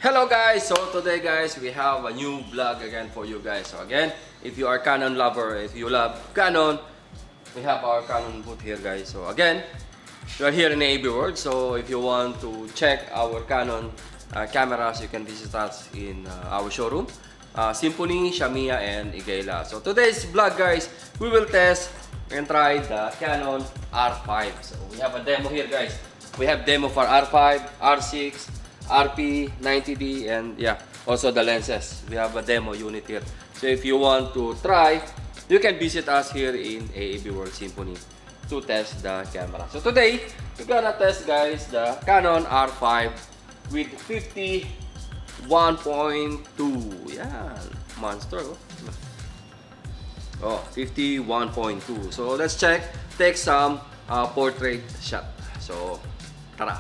Hello guys! So today guys, we have a new vlog again for you guys. So again, if you are Canon lover, if you love Canon, we have our Canon booth here guys. So again, we are here in AB World. So if you want to check our Canon cameras, you can visit us in our showroom. Symphony, Shamiya, and Igayla. So today's vlog guys, we will test and try the Canon R5. So we have a demo here guys. We have demo for R5, R6, Rphy 90D, and yeah, also the lenses. We have a demo unit here. So if you want to try, you can visit us here in AAB World Symphony to test the camera. So today, we're gonna test guys the Canon R5 with 50 1.2. Yeah, monster. Oh, 50 1.2. So let's check. Take some portrait shot. So tara.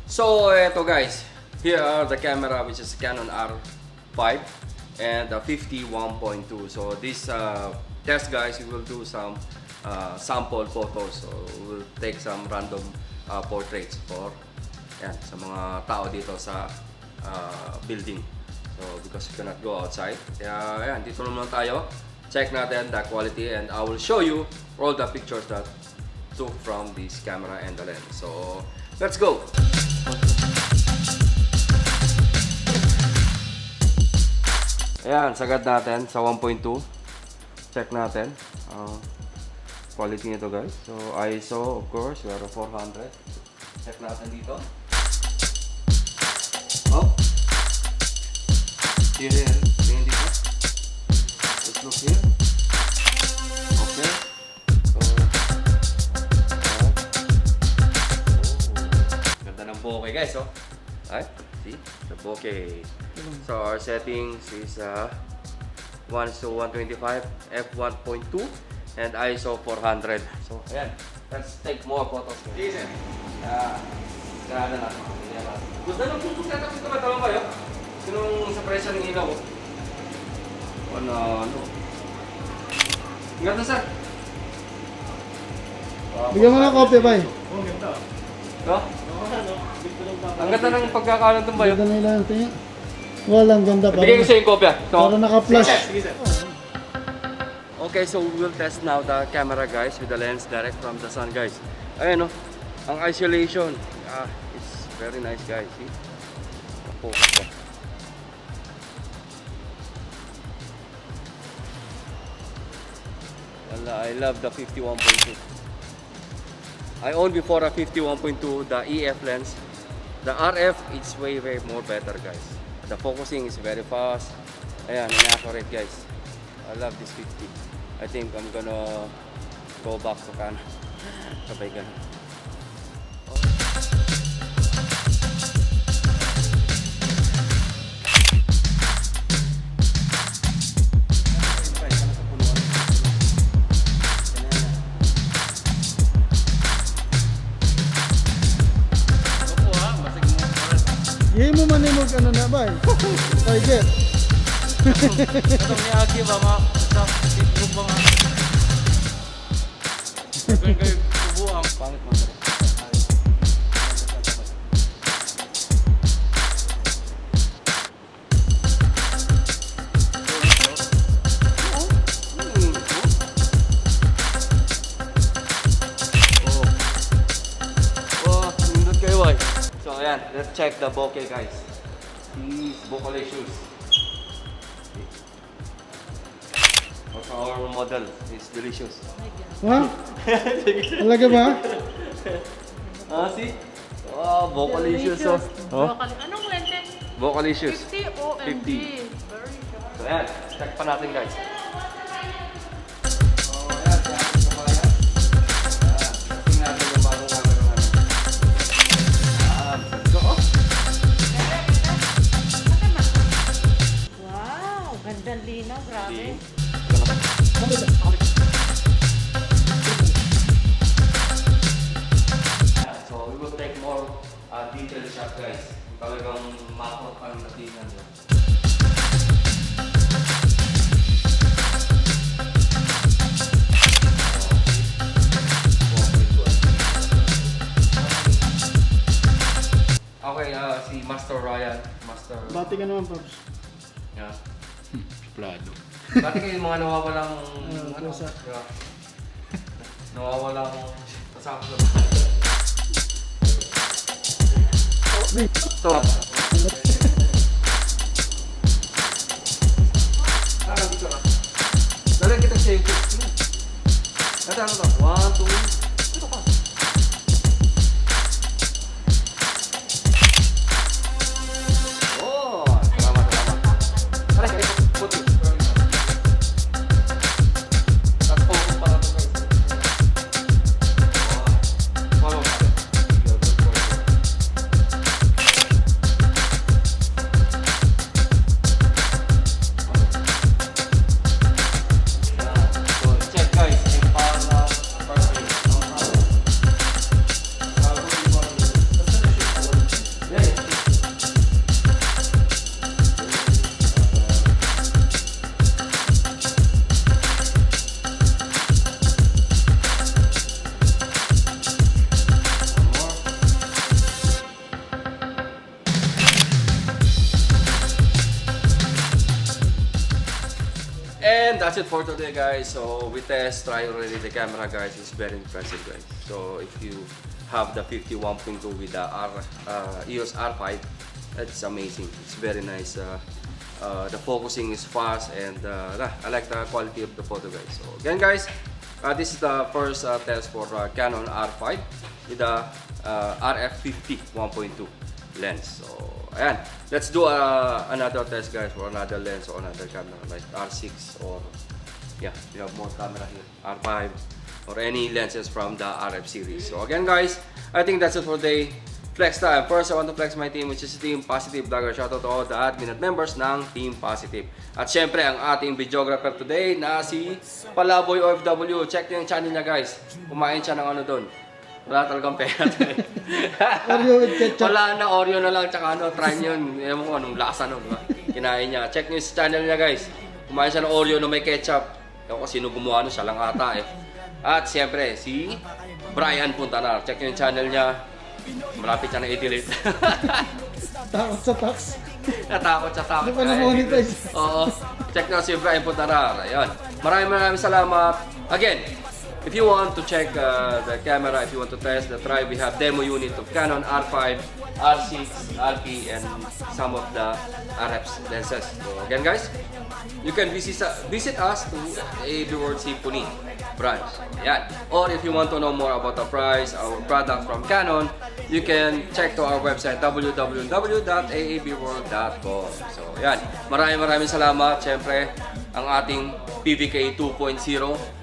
So eto guys, here are the camera, which is Canon R5 and 50 1.2. So this test guys, we will do some sample photos. So we will take some random portraits for yan, sa mga tao dito sa building. So because we cannot go outside. Kaya yan, dito naman tayo. Check natin the quality and I will show you all the pictures that took from this camera and the lens. So let's go! Ayan, sagad natin sa 1.2. Check natin quality nito guys. So ISO, of course, we are 400. Check natin dito. Oh, here, tingin dito. Let's look here. Okay. So, ganda ng bokeh guys, oh. Alright, see the bokeh. So our settings is 1:125 f1.2 and ISO 400. So ayan, let's take more photos. Easy. Gana na. Gusto nang kung setup ito matawang kayo? Sinong sa presyo ng ilaw ko? Ano? Ang ganda sir. Bigyan mo ng kopya ba eh? Oh, ganda. Ito? Ang ganda ng pagkakalan itong bayo. Ganda nila natin yan. Walang ganda pa. Bigyan ko sa yung kopya. Para naka-flash. Okay, so we will test now the camera guys with the lens direct from the sun guys. Ayan o, ang isolation. It's very nice guys. See? Focus ba? I love the 51.2. I owned before a 51.2, the EF lens. The RF is way more better guys. The focusing is very fast. Ayan, inaccurate guys. I love this 50. I think I'm gonna go back to Canon. Sabay ganun. Hindi mo man yung ano na ba eh? Tiger. Itong ni Aki ba nga? Sa Facebook ba nga? Kaya kayo subuang. Pangit mo sir. So ayan, let's check the bokeh guys. These bokeh shoes. Also our model is delicious. Ha? Talaga ba? See? Oh, bokeh shoes. Oh. Anong lente? Bokeh shoes. 50 OMG. 50. Very sharp. So ayan, check pa natin guys. Wow, gandang linaw, grabe. So we will take more detailed shot guys. Talagang makot ang natingan nyo. Okay, si Master Ryan. Master... Bati ka naman, Pops. Yeah. Plado. Dati kayo yung mga nawawalang... pusa. Yeah. Nawawalang... Kasama sa Stop. Dito na. Lalagyan kita sa yung ito, ano to? 1, 2... Ito ka. Oh! Salamat, salamat. Aray, aray, puti. At focus para ito guys. Follow. So, check guys. Yung para first thing. And that's it for today guys. So we try already the camera guys. It's very impressive guys. So if you have the 51.2 with the EOS R5, that's amazing. It's very nice. The focusing is fast and I like the quality of the photo guys. So again guys, this is the first test for Canon R5 with the RF50 1.2 lens. So ayan, let's do another test guys for another lens or another camera like R6 or yeah, we have more camera here, R5 or any lenses from the RF series. So again guys, I think that's it for today. Flex time. First, I want to flex my team which is Team Positive Vlogger. Shoutout to all the admin at members ng Team Positive. At syempre, ang ating videographer today na si Palaboy OFW. Check nyo yung channel niya guys. Kumain siya ng ano doon. Wala talagang pera. Oreo with ketchup. Wala na, Oreo na lang, tsaka ano, try nyo yun. Ewan ko anong lasa nun, diba? Kinain niya. Check nyo yung channel niya guys. Kumain siya ng Oreo na may ketchup. Ewan ko sino gumawa nun, siya lang ata eh. At siyempre, si Brian Puntanar. Check nyo yung channel niya. Malapit siya na i-delete. Takot sa tax. Natakot siya, takot. Hindi pa na-monetize. Oo. Check nyo si Brian Puntanar. Ayan. Maraming salamat. Again, if you want to check the camera, if you want to test the try, we have demo unit of Canon R5, R6, Rphy, and some of the RF lenses. So again guys, you can visit us to AB World Symphony branch. Ayan. Or if you want to know more about the price, our product from Canon, you can check to our website www.aabworld.com. So ayan. Maraming salamat. Siyempre, ang ating PVK 2.0.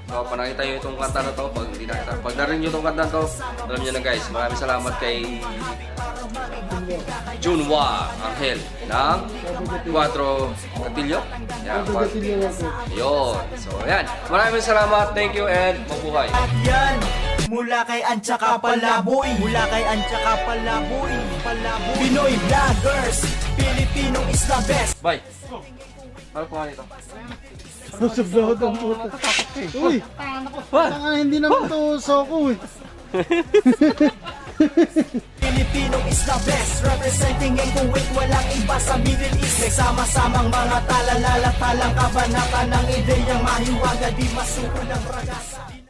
So, panakita nyo itong kanta na to, pag narinig nyo itong kanta na to, alam nyo na guys, maraming salamat kay Junwa Angel ng Quattro Gatillo. Yan, yun. So, yan. Maraming salamat. Thank you and mabuhay. At yan, mula kay Antsaka Palaboy, mula kay Antsaka Palaboy, Pinoy Vloggers, Pilipino is the best. Bye. Ano po nga nito? Sublot ang puta. Uy! Tanga, hindi naman ito soko eh. Pilipino is the best, representing in Kuwait, walang iba sa Middle East. May sama-samang mga talalala, talang kabanata ng ideyang mahiwaga, di masuko ng ragas.